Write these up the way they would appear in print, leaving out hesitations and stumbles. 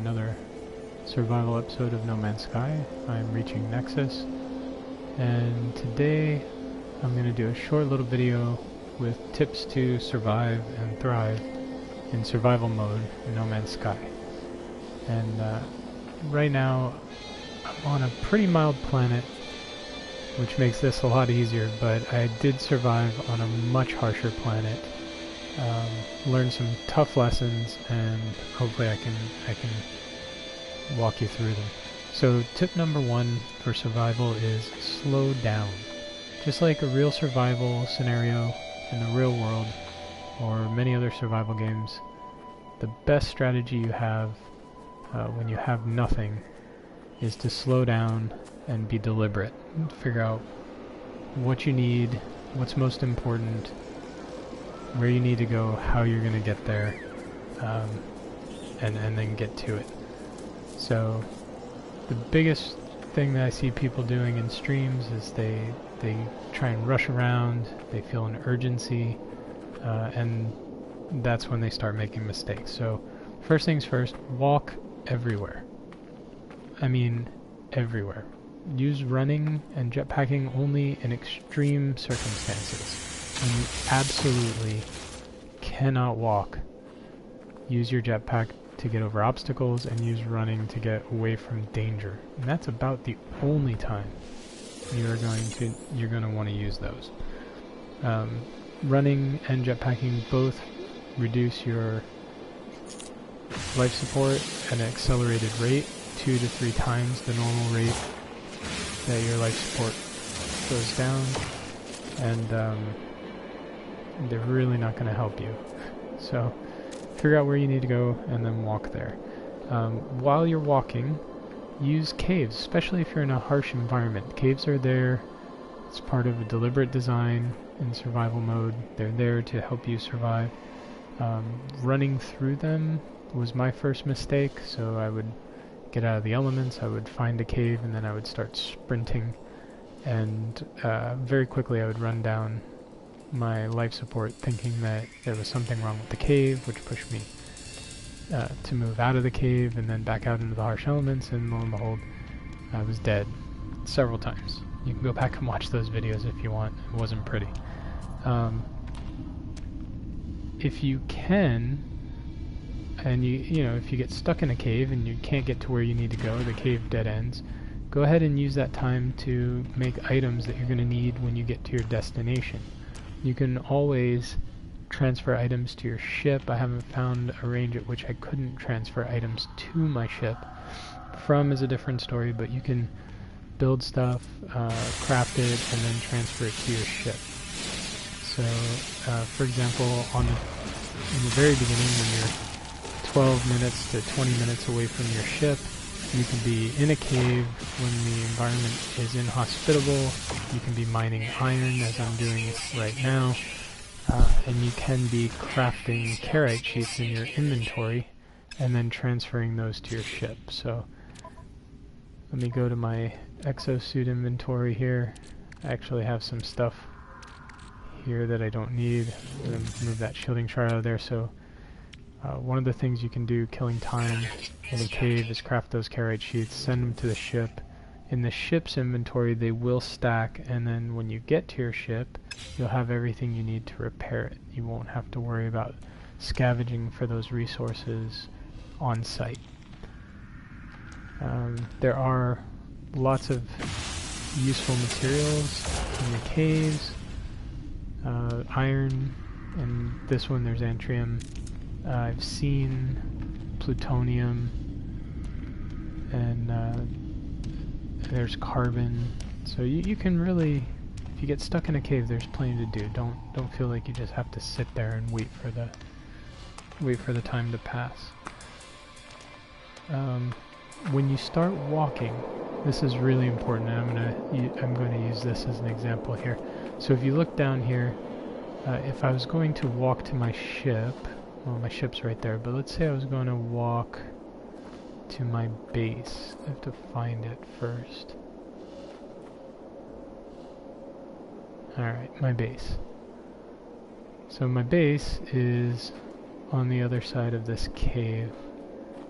another survival episode of No Man's Sky. I'm reaching Nexus, and today I'm going to do a short little video with tips to survive and thrive in survival mode in No Man's Sky. And right now I'm on a pretty mild planet, which makes this a lot easier, but I did survive on a much harsher planet. Learn some tough lessons, and hopefully I can walk you through them. So tip number one for survival is slow down. Just like a real survival scenario in the real world or many other survival games, the best strategy you have when you have nothing is to slow down and be deliberate. Figure out what you need, what's most important, where you need to go, how you're going to get there, and then get to it. So the biggest thing that I see people doing in streams is they try and rush around, they feel an urgency, and that's when they start making mistakes. So first things first, walk everywhere. I mean everywhere. Use running and jetpacking only in extreme circumstances. When you absolutely cannot walk, use your jetpack to get over obstacles and use running to get away from danger. And that's about the only time you're going to want to use those. Running and jetpacking both reduce your life support at an accelerated rate, 2 to 3 times the normal rate that your life support goes down, and they're really not going to help you. So figure out where you need to go and then walk there. While you're walking, use caves, especially if you're in a harsh environment. Caves are there. It's part of a deliberate design in survival mode. They're there to help you survive. Running through them was my first mistake, so I would get out of the elements, I would find a cave, and then I would start sprinting, and very quickly I would run down my life support, thinking that there was something wrong with the cave, which pushed me to move out of the cave and then back out into the harsh elements, and lo and behold, I was dead several times. You can go back and watch those videos if you want. It wasn't pretty. If you can, and you know, if you get stuck in a cave and you can't get to where you need to go, the cave dead ends, go ahead and use that time to make items that you're going to need when you get to your destination. You can always transfer items to your ship. I haven't found a range at which I couldn't transfer items to my ship. From is a different story, but you can build stuff, craft it, and then transfer it to your ship. So, for example, in the very beginning, when you're 12 minutes to 20 minutes away from your ship, you can be in a cave when the environment is inhospitable. You can be mining iron, as I'm doing right now, and you can be crafting carite sheets in your inventory and then transferring those to your ship. So let me go to my exosuit inventory here. I actually have some stuff here that I don't need. I'm going to move that shielding shard out of there. So one of the things you can do, killing time in a cave, is craft those carite sheets, send them to the ship. In the ship's inventory they will stack, and then when you get to your ship you'll have everything you need to repair it. You won't have to worry about scavenging for those resources on site. There are lots of useful materials in the caves. Iron, and this one there's antrium. I've seen plutonium, and there's carbon. So you can really, if you get stuck in a cave, there's plenty to do. Don't feel like you just have to sit there and wait for the time to pass. When you start walking, this is really important, and I'm going to use this as an example here. So if you look down here, if I was going to walk to my ship, well, my ship's right there, but let's say I was going to walk to my base. I have to find it first. Alright, my base. So my base is on the other side of this cave.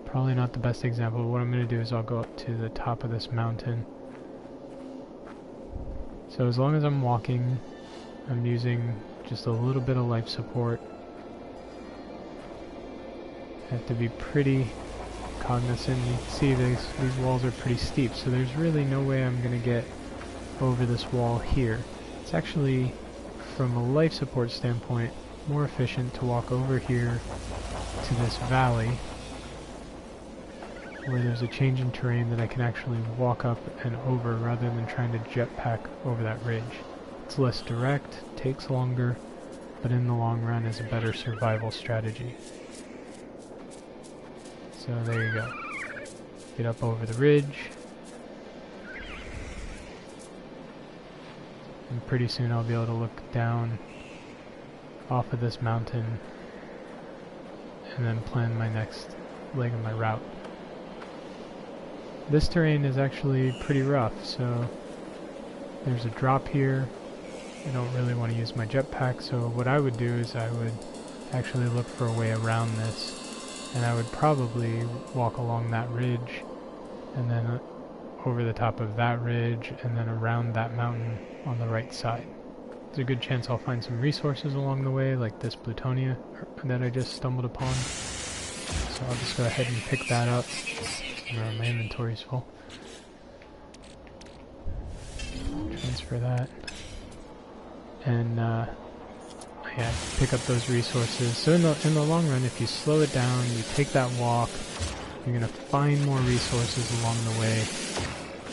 Probably not the best example. What I'm going to do is I'll go up to the top of this mountain. So as long as I'm walking, I'm using just a little bit of life support. I have to be pretty cognizant. You can see these walls are pretty steep, so there's really no way I'm going to get over this wall here. It's actually, from a life support standpoint, more efficient to walk over here to this valley where there's a change in terrain that I can actually walk up and over rather than trying to jetpack over that ridge. It's less direct, takes longer, but in the long run is a better survival strategy. So there you go. Get up over the ridge. And pretty soon I'll be able to look down off of this mountain and then plan my next leg of my route. This terrain is actually pretty rough, so there's a drop here. I don't really want to use my jetpack, so what I would do is I would actually look for a way around this, and I would probably walk along that ridge and then over the top of that ridge and then around that mountain on the right side. There's a good chance I'll find some resources along the way, like this plutonia that I just stumbled upon. So I'll just go ahead and pick that up. My inventory's full. Transfer that. And yeah, pick up those resources. So in the long run, if you slow it down, you take that walk, you're gonna find more resources along the way.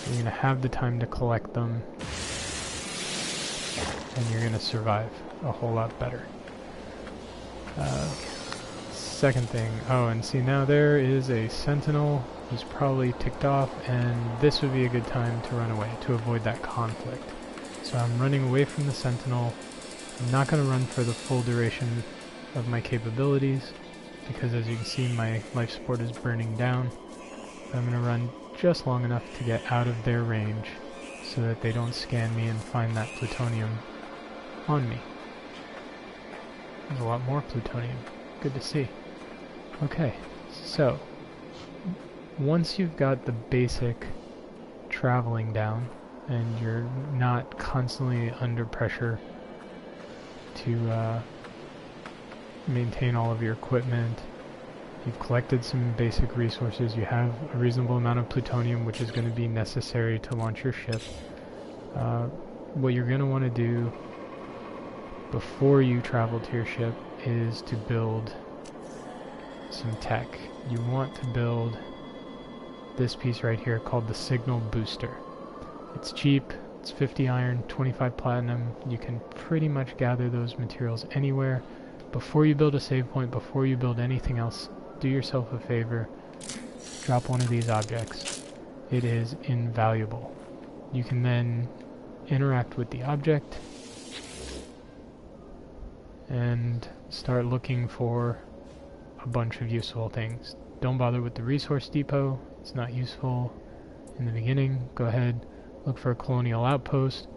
You're gonna have the time to collect them, and you're gonna survive a whole lot better. Second thing, oh, and see, now there is a sentinel who's probably ticked off, and this would be a good time to run away to avoid that conflict. So I'm running away from the sentinel. I'm not going to run for the full duration of my capabilities because, as you can see, my life support is burning down. I'm going to run just long enough to get out of their range so that they don't scan me and find that plutonium on me. There's a lot more plutonium. Good to see. Okay, so once you've got the basic traveling down and you're not constantly under pressure to maintain all of your equipment, you've collected some basic resources, you have a reasonable amount of plutonium which is going to be necessary to launch your ship, what you're going to want to do before you travel to your ship is to build some tech. You want to build this piece right here called the signal booster. It's cheap, it's 50 iron, 25 platinum. You can pretty much gather those materials anywhere. Before you build a save point, before you build anything else, do yourself a favor, drop one of these objects. It is invaluable. You can then interact with the object and start looking for a bunch of useful things. Don't bother with the resource depot, it's not useful in the beginning. Go ahead, look for a colonial outpost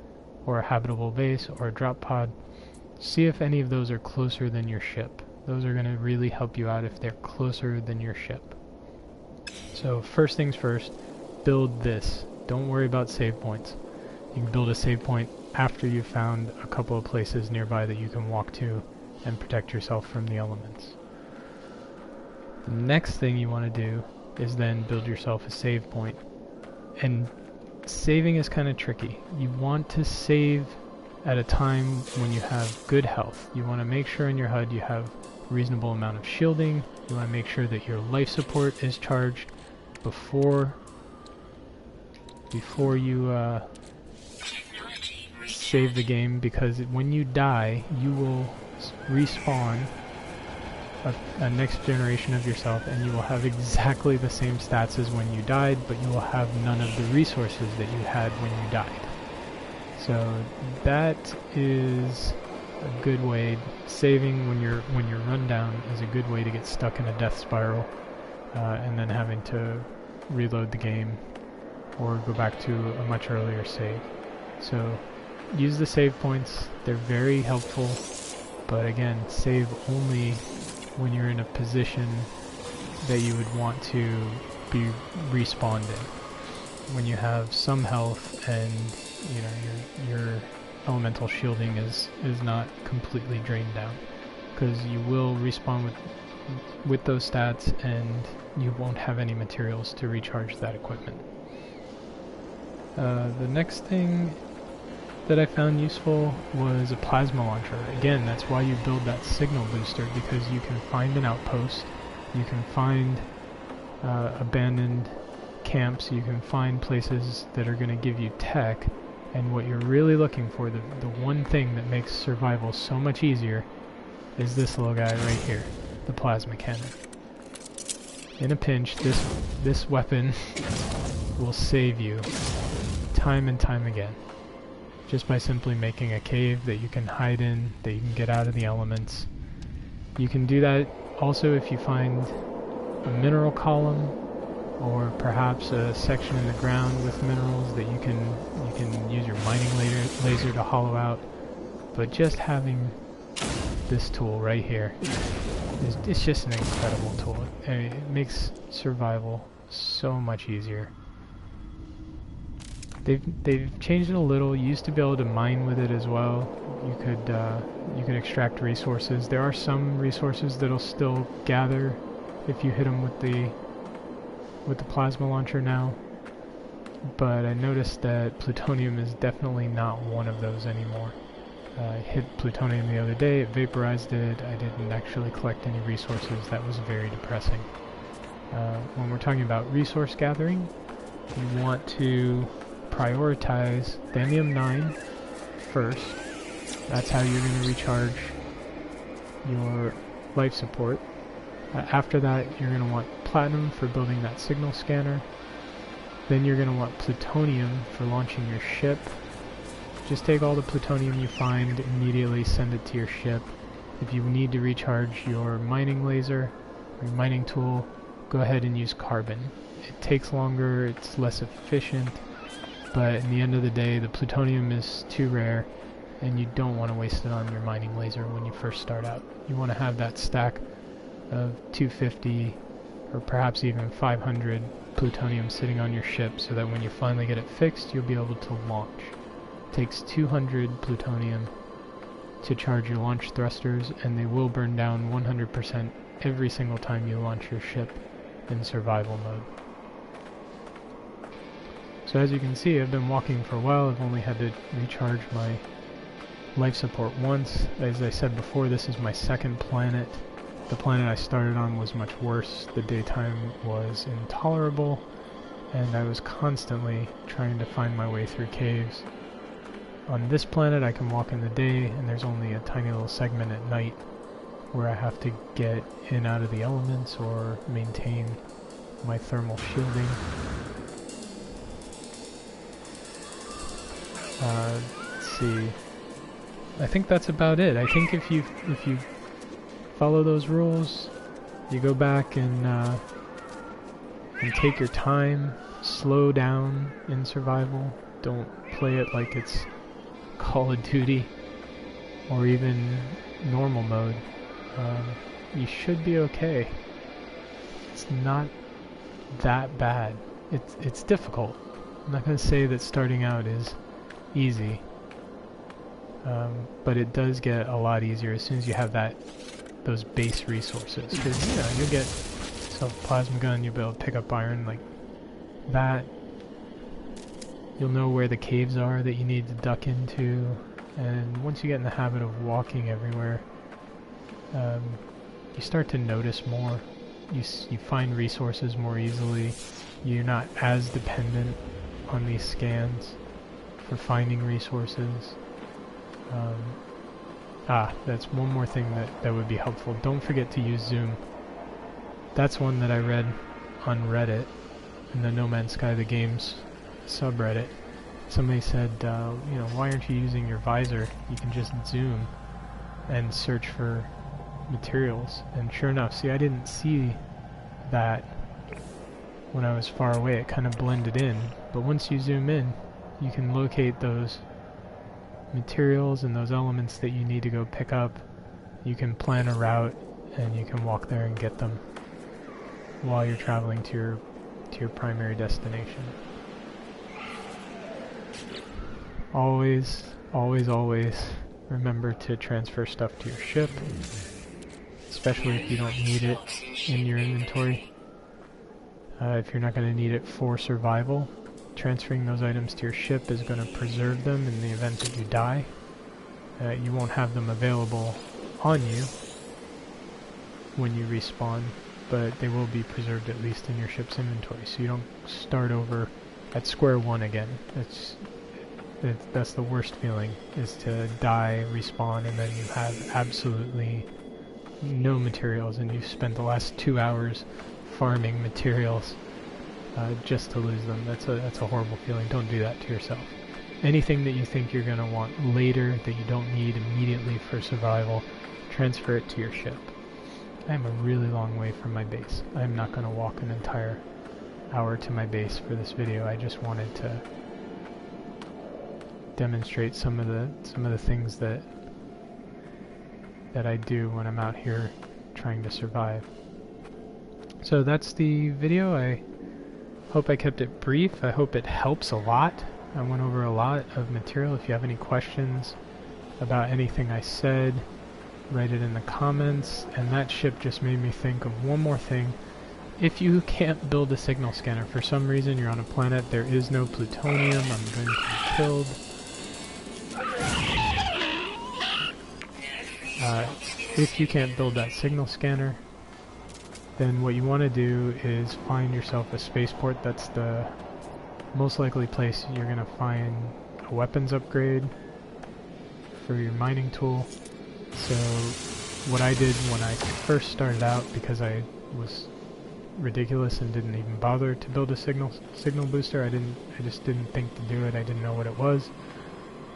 or a habitable base or a drop pod. See if any of those are closer than your ship. Those are going to really help you out if they're closer than your ship. So first things first, build this. Don't worry about save points. You can build a save point after you've found a couple of places nearby that you can walk to and protect yourself from the elements. The next thing you want to do is then build yourself a save point. And saving is kind of tricky. You want to save at a time when you have good health. You want to make sure in your HUD you have a reasonable amount of shielding. You want to make sure that your life support is charged before you save the game, because when you die you will respawn a next generation of yourself and you will have exactly the same stats as when you died, but you will have none of the resources that you had when you died. So that is a good way. Saving when you're run down is a good way to get stuck in a death spiral and then having to reload the game or go back to a much earlier save. So use the save points, they're very helpful, but again, save only when you're in a position that you would want to be respawned in. When you have some health and you know your elemental shielding is not completely drained down, because you will respawn with those stats and you won't have any materials to recharge that equipment. The next thing that I found useful was a plasma launcher. Again, that's why you build that signal booster, because you can find an outpost, you can find abandoned camps, you can find places that are going to give you tech, and what you're really looking for, the one thing that makes survival so much easier, is this little guy right here, the plasma cannon. In a pinch, this weapon will save you time and time again, just by simply making a cave that you can hide in, that you can get out of the elements. You can do that also if you find a mineral column, or perhaps a section in the ground with minerals that you can use your mining laser to hollow out. But just having this tool right here it's just an incredible tool. I mean, it makes survival so much easier. They've changed it a little. You used to be able to mine with it as well. You could extract resources. There are some resources that'll still gather if you hit them with the plasma launcher now. But I noticed that plutonium is definitely not one of those anymore. I hit plutonium the other day, it vaporized it, I didn't actually collect any resources. That was very depressing. When we're talking about resource gathering, you want to prioritize Thamium-9 first. That's how you're going to recharge your life support. After that, you're going to want platinum for building that signal scanner. Then you're going to want plutonium for launching your ship. Just take all the plutonium you find, immediately send it to your ship. If you need to recharge your mining laser, your mining tool, go ahead and use carbon. It takes longer, it's less efficient, but in the end of the day, the plutonium is too rare, and you don't want to waste it on your mining laser when you first start out. You want to have that stack of 250 or perhaps even 500 plutonium sitting on your ship, so that when you finally get it fixed, you'll be able to launch. It takes 200 plutonium to charge your launch thrusters, and they will burn down 100% every single time you launch your ship in survival mode. So as you can see, I've been walking for a while. I've only had to recharge my life support once. As I said before, this is my second planet. The planet I started on was much worse. The daytime was intolerable, and I was constantly trying to find my way through caves. On this planet I can walk in the day, and there's only a tiny little segment at night where I have to get in and out of the elements or maintain my thermal shielding. Let's see. I think that's about it. I think if you follow those rules, you go back and take your time, slow down in survival. Don't play it like it's Call of Duty or even normal mode. You should be okay. It's not that bad. It's difficult. I'm not going to say that starting out is easy, but it does get a lot easier as soon as you have those base resources. Because you'll get yourself a plasma gun, you'll be able to pick up iron like that. You'll know where the caves are that you need to duck into, and once you get in the habit of walking everywhere, you start to notice more. You find resources more easily. You're not as dependent on these scans for finding resources. That's one more thing that would be helpful. Don't forget to use zoom. That's one that I read on Reddit, in the No Man's Sky the Games subreddit. Somebody said, why aren't you using your visor? You can just zoom and search for materials. And sure enough, see, I didn't see that when I was far away. It kind of blended in. But once you zoom in, you can locate those materials and those elements that you need to go pick up. You can plan a route and you can walk there and get them. while you're traveling to your primary destination. Always, always, always remember to transfer stuff to your ship, especially if you don't need it in your inventory. If you're not going to need it for survival, transferring those items to your ship is going to preserve them in the event that you die. You won't have them available on you when you respawn, but they will be preserved at least in your ship's inventory, so you don't start over at square one again. That's the worst feeling, is to die, respawn, and then you have absolutely no materials, and you've spent the last 2 hours farming materials just to lose them. That's a horrible feeling. Don't do that to yourself. Anything that you think you're going to want later that you don't need immediately for survival, transfer it to your ship. I'm a really long way from my base. I'm not going to walk an entire hour to my base for this video. I just wanted to demonstrate some of the things that I do when I'm out here trying to survive. So that's the video. I hope I kept it brief. I hope it helps a lot. I went over a lot of material. If you have any questions about anything I said, write it in the comments. And that ship just made me think of one more thing. If you can't build a signal scanner, for some reason you're on a planet, there is no plutonium, I'm going to be killed. If you can't build that signal scanner, then what you want to do is find yourself a spaceport. That's the most likely place you're going to find a weapons upgrade for your mining tool. So what I did when I first started out, because I was ridiculous and didn't even bother to build a signal booster, I just didn't think to do it. I didn't know what it was.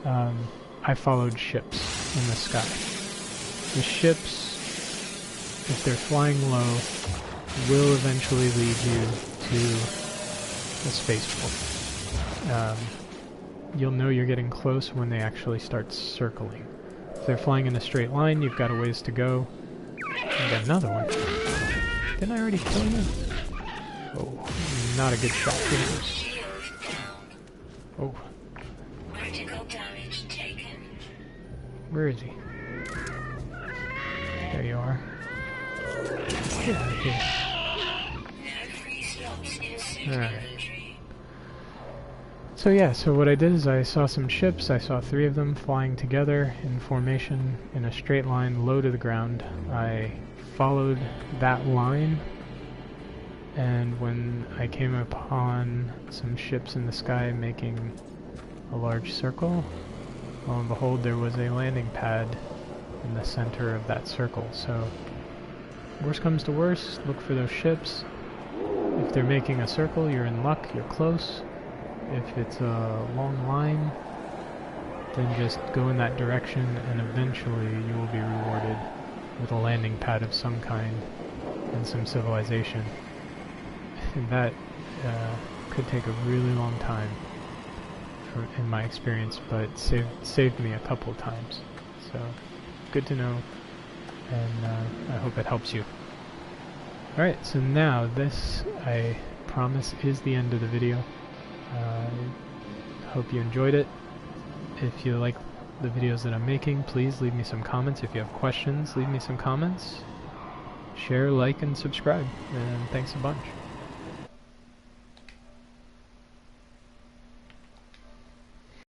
I followed ships in the sky. The ships, if they're flying low, will eventually lead you to a spaceport. You'll know you're getting close when they actually start circling. If they're flying in a straight line, you've got a ways to go. I got another one. Didn't I already kill you? Oh, not a good shot. Oh. Where is he? There you are. Get out of here. Alright. So yeah, so what I did is I saw some ships. I saw 3 of them flying together in formation in a straight line low to the ground. I followed that line, and when I came upon some ships in the sky making a large circle, lo and behold, there was a landing pad in the center of that circle. So worst comes to worst, look for those ships. If they're making a circle, you're in luck, you're close. If it's a long line, then just go in that direction, and eventually you will be rewarded with a landing pad of some kind and some civilization. And that could take a really long time in my experience, but saved me a couple of times. So good to know, and I hope it helps you. Alright, so now this, I promise, is the end of the video. Hope you enjoyed it. If you like the videos that I'm making, please leave me some comments. If you have questions, leave me some comments. Share, like, and subscribe. And thanks a bunch.